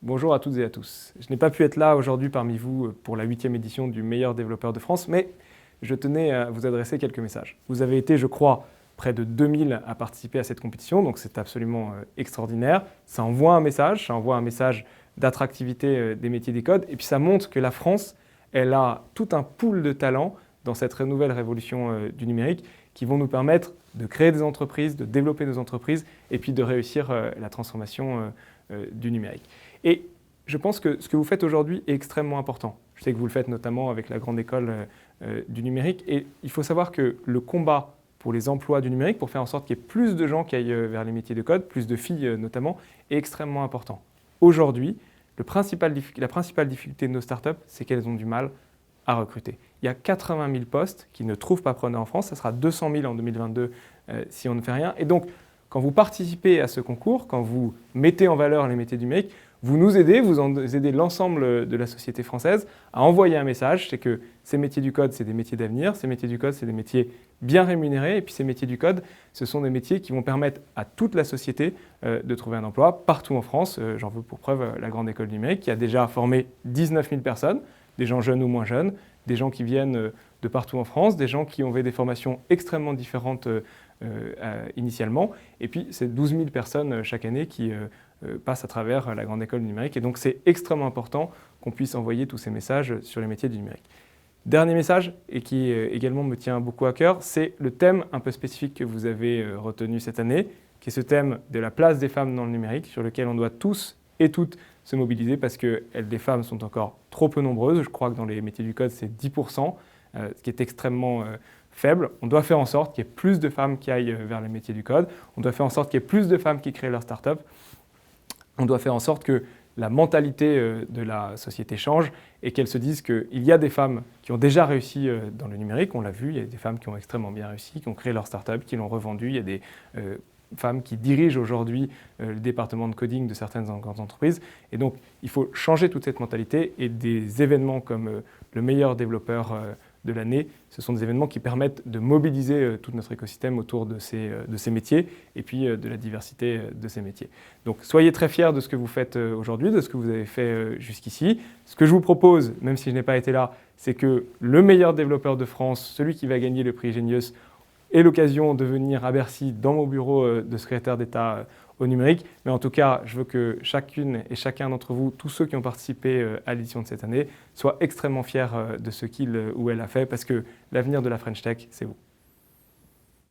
Bonjour à toutes et à tous. Je n'ai pas pu être là aujourd'hui parmi vous pour la 8e édition du meilleur développeur de France, mais je tenais à vous adresser quelques messages. Vous avez été, je crois, près de 2000 à participer à cette compétition, donc c'est absolument extraordinaire. Ça envoie un message d'attractivité des métiers des codes, et puis ça montre que la France, elle a tout un pool de talents dans cette nouvelle révolution du numérique qui vont nous permettre de créer des entreprises, de développer nos entreprises, et puis de réussir la transformation du numérique. Et je pense que ce que vous faites aujourd'hui est extrêmement important. Je sais que vous le faites notamment avec la grande école du numérique. Et il faut savoir que le combat pour les emplois du numérique, pour faire en sorte qu'il y ait plus de gens qui aillent vers les métiers de code, plus de filles notamment, est extrêmement important. Aujourd'hui, la principale difficulté de nos startups, c'est qu'elles ont du mal à recruter. Il y a 80 000 postes qui ne trouvent pas preneur en France. Ça sera 200 000 en 2022 si on ne fait rien. Et donc, quand vous participez à ce concours, quand vous mettez en valeur les métiers du numérique, vous nous aidez, vous aidez l'ensemble de la société française à envoyer un message, c'est que ces métiers du code, c'est des métiers d'avenir, ces métiers du code, c'est des métiers bien rémunérés, et puis ces métiers du code, ce sont des métiers qui vont permettre à toute la société de trouver un emploi partout en France. J'en veux pour preuve la Grande École du Numérique, qui a déjà formé 19 000 personnes, des gens jeunes ou moins jeunes, des gens qui viennent de partout en France, des gens qui ont fait des formations extrêmement différentes initialement, et puis c'est 12 000 personnes chaque année qui passent à travers la Grande École du Numérique. Et donc c'est extrêmement important qu'on puisse envoyer tous ces messages sur les métiers du numérique. Dernier message, et qui également me tient beaucoup à cœur, c'est le thème un peu spécifique que vous avez retenu cette année, qui est ce thème de la place des femmes dans le numérique, sur lequel on doit tous et toutes se mobiliser parce que les femmes sont encore trop peu nombreuses. Je crois que dans les métiers du code, c'est 10%, ce qui est extrêmement faible. On doit faire en sorte qu'il y ait plus de femmes qui aillent vers les métiers du code. On doit faire en sorte qu'il y ait plus de femmes qui créent leur start-up. On doit faire en sorte que la mentalité de la société change et qu'elles se disent qu'il y a des femmes qui ont déjà réussi dans le numérique, on l'a vu, il y a des femmes qui ont extrêmement bien réussi, qui ont créé leur start-up, qui l'ont revendu, il y a des femmes qui dirigent aujourd'hui le département de coding de certaines grandes entreprises. Et donc, il faut changer toute cette mentalité et des événements comme le meilleur développeur de l'année, ce sont des événements qui permettent de mobiliser tout notre écosystème autour de ces métiers et puis de la diversité de ces métiers. Donc soyez très fiers de ce que vous faites aujourd'hui, de ce que vous avez fait jusqu'ici. Ce que je vous propose, même si je n'ai pas été là, c'est que le meilleur développeur de France, celui qui va gagner le prix Genius, ait l'occasion de venir à Bercy dans mon bureau de secrétaire d'État au numérique. Mais en tout cas, je veux que chacune et chacun d'entre vous, tous ceux qui ont participé à l'édition de cette année, soient extrêmement fiers de ce qu'il ou elle a fait, parce que l'avenir de la French Tech, c'est vous.